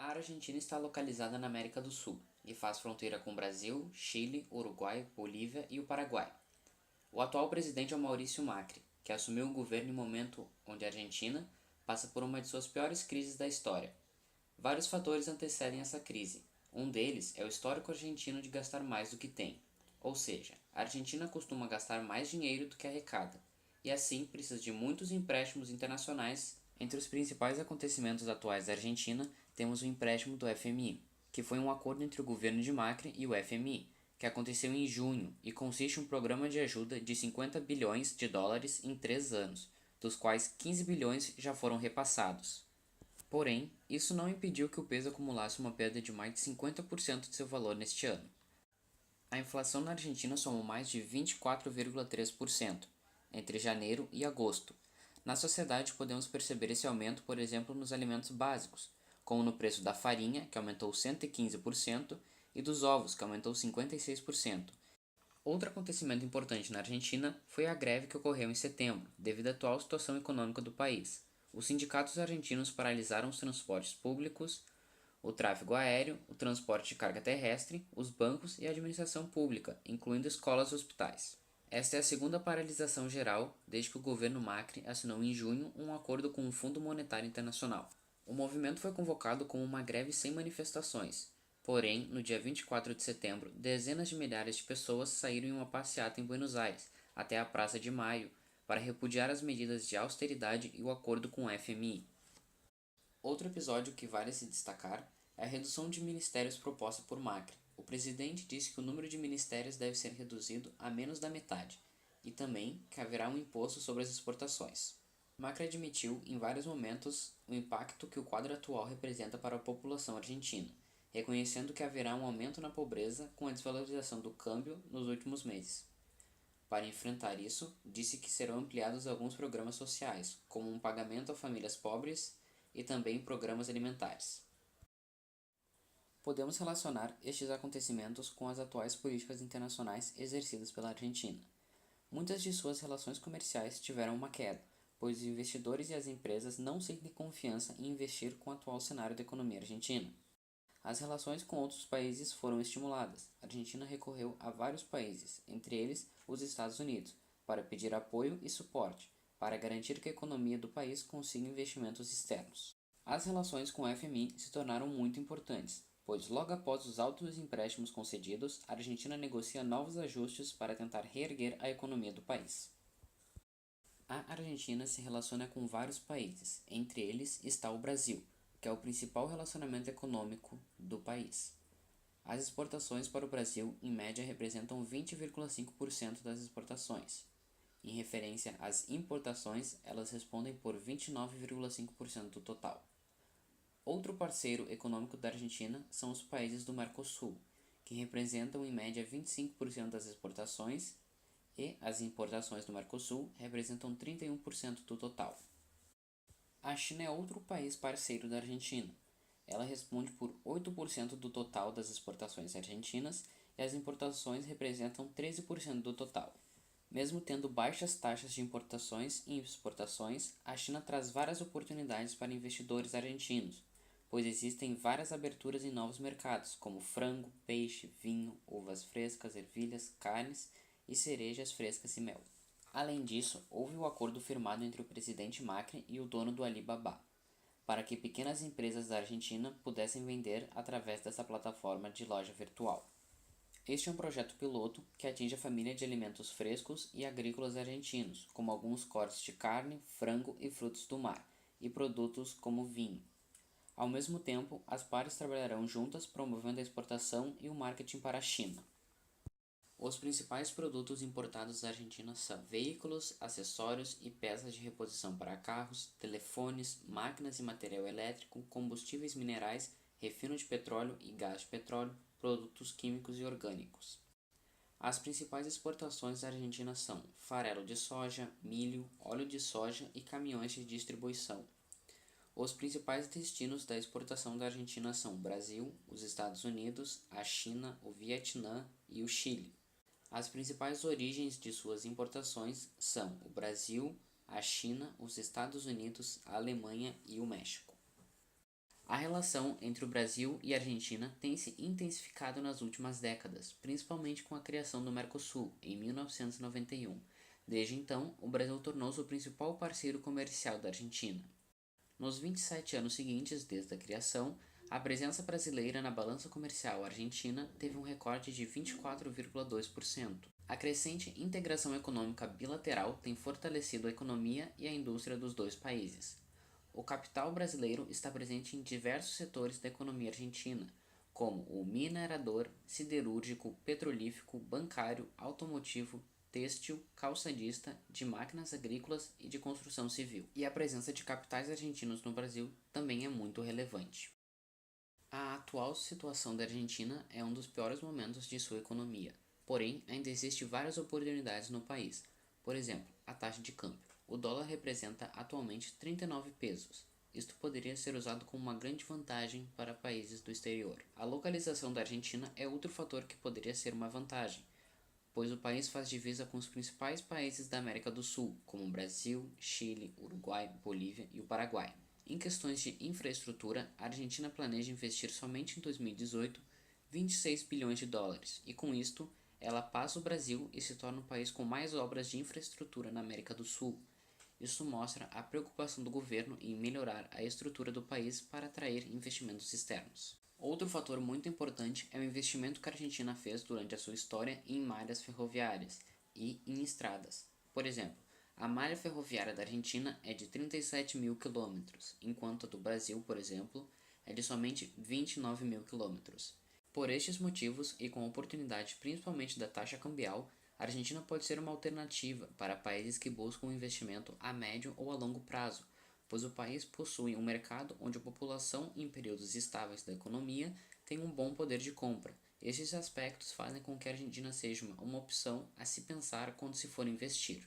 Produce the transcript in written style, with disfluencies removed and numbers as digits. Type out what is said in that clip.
A Argentina está localizada na América do Sul e faz fronteira com o Brasil, Chile, Uruguai, Bolívia e o Paraguai. O atual presidente é o Maurício Macri, que assumiu o governo em um momento onde a Argentina passa por uma de suas piores crises da história. Vários fatores antecedem essa crise. Um deles é o histórico argentino de gastar mais do que tem. Ou seja, a Argentina costuma gastar mais dinheiro do que arrecada, e assim precisa de muitos empréstimos internacionais. Entre os principais acontecimentos atuais da Argentina, temos o empréstimo do FMI, que foi um acordo entre o governo de Macri e o FMI, que aconteceu em junho e consiste em um programa de ajuda de 50 bilhões de dólares em 3 anos, dos quais 15 bilhões já foram repassados. Porém, isso não impediu que o peso acumulasse uma perda de mais de 50% de seu valor neste ano. A inflação na Argentina somou mais de 24,3% entre janeiro e agosto. Na sociedade, podemos perceber esse aumento, por exemplo, nos alimentos básicos, como no preço da farinha, que aumentou 115%, e dos ovos, que aumentou 56%. Outro acontecimento importante na Argentina foi a greve que ocorreu em setembro, devido à atual situação econômica do país. Os sindicatos argentinos paralisaram os transportes públicos, o tráfego aéreo, o transporte de carga terrestre, os bancos e a administração pública, incluindo escolas e hospitais. Esta é a segunda paralisação geral desde que o governo Macri assinou em junho um acordo com o Fundo Monetário Internacional. O movimento foi convocado como uma greve sem manifestações. Porém, no dia 24 de setembro, dezenas de milhares de pessoas saíram em uma passeata em Buenos Aires, até a Praça de Maio, para repudiar as medidas de austeridade e o acordo com o FMI. Outro episódio que vale se destacar é a redução de ministérios proposta por Macri. O presidente disse que o número de ministérios deve ser reduzido a menos da metade, e também que haverá um imposto sobre as exportações. Macri admitiu, em vários momentos, o impacto que o quadro atual representa para a população argentina, reconhecendo que haverá um aumento na pobreza com a desvalorização do câmbio nos últimos meses. Para enfrentar isso, disse que serão ampliados alguns programas sociais, como um pagamento a famílias pobres e também programas alimentares. Podemos relacionar estes acontecimentos com as atuais políticas internacionais exercidas pela Argentina. Muitas de suas relações comerciais tiveram uma queda, pois os investidores e as empresas não sentem confiança em investir com o atual cenário da economia argentina. As relações com outros países foram estimuladas. A Argentina recorreu a vários países, entre eles os Estados Unidos, para pedir apoio e suporte, para garantir que a economia do país consiga investimentos externos. As relações com o FMI se tornaram muito importantes, pois logo após os altos empréstimos concedidos, a Argentina negocia novos ajustes para tentar reerguer a economia do país. A Argentina se relaciona com vários países, entre eles está o Brasil, que é o principal relacionamento econômico do país. As exportações para o Brasil, em média, representam 20,5% das exportações. Em referência às importações, elas respondem por 29,5% do total. Outro parceiro econômico da Argentina são os países do Mercosul, que representam em média 25% das exportações, e as importações do Mercosul representam 31% do total. A China é outro país parceiro da Argentina. Ela responde por 8% do total das exportações argentinas e as importações representam 13% do total. Mesmo tendo baixas taxas de importações e exportações, a China traz várias oportunidades para investidores argentinos, pois existem várias aberturas em novos mercados, como frango, peixe, vinho, uvas frescas, ervilhas, carnes e cerejas frescas e mel. Além disso, houve o acordo firmado entre o presidente Macri e o dono do Alibaba, para que pequenas empresas da Argentina pudessem vender através dessa plataforma de loja virtual. Este é um projeto piloto que atinge a família de alimentos frescos e agrícolas argentinos, como alguns cortes de carne, frango e frutos do mar, e produtos como vinho. Ao mesmo tempo, as partes trabalharão juntas promovendo a exportação e o marketing para a China. Os principais produtos importados da Argentina são veículos, acessórios e peças de reposição para carros, telefones, máquinas e material elétrico, combustíveis minerais, refino de petróleo e gás de petróleo, produtos químicos e orgânicos. As principais exportações da Argentina são farelo de soja, milho, óleo de soja e caminhões de distribuição. Os principais destinos da exportação da Argentina são o Brasil, os Estados Unidos, a China, o Vietnã e o Chile. As principais origens de suas importações são o Brasil, a China, os Estados Unidos, a Alemanha e o México. A relação entre o Brasil e a Argentina tem se intensificado nas últimas décadas, principalmente com a criação do Mercosul, em 1991. Desde então, o Brasil tornou-se o principal parceiro comercial da Argentina. Nos 27 anos seguintes desde a criação, a presença brasileira na balança comercial argentina teve um recorde de 24,2%. A crescente integração econômica bilateral tem fortalecido a economia e a indústria dos dois países. O capital brasileiro está presente em diversos setores da economia argentina, como o minerador, siderúrgico, petrolífero, bancário, automotivo, têxtil, calçadista, de máquinas agrícolas e de construção civil. E a presença de capitais argentinos no Brasil também é muito relevante. A atual situação da Argentina é um dos piores momentos de sua economia, porém ainda existem várias oportunidades no país. Por exemplo, a taxa de câmbio. O dólar representa atualmente 39 pesos. Isto poderia ser usado como uma grande vantagem para países do exterior. A localização da Argentina é outro fator que poderia ser uma vantagem, pois o país faz divisa com os principais países da América do Sul, como Brasil, Chile, Uruguai, Bolívia e o Paraguai. Em questões de infraestrutura, a Argentina planeja investir somente em 2018 26 bilhões de dólares, e com isto, ela passa o Brasil e se torna o país com mais obras de infraestrutura na América do Sul. Isso mostra a preocupação do governo em melhorar a estrutura do país para atrair investimentos externos. Outro fator muito importante é o investimento que a Argentina fez durante a sua história em malhas ferroviárias e em estradas. Por exemplo, a malha ferroviária da Argentina é de 37 mil quilômetros, enquanto a do Brasil, por exemplo, é de somente 29 mil quilômetros. Por estes motivos e com a oportunidade principalmente da taxa cambial, a Argentina pode ser uma alternativa para países que buscam um investimento a médio ou a longo prazo, pois o país possui um mercado onde a população, em períodos estáveis da economia, tem um bom poder de compra. Estes aspectos fazem com que a Argentina seja uma opção a se pensar quando se for investir.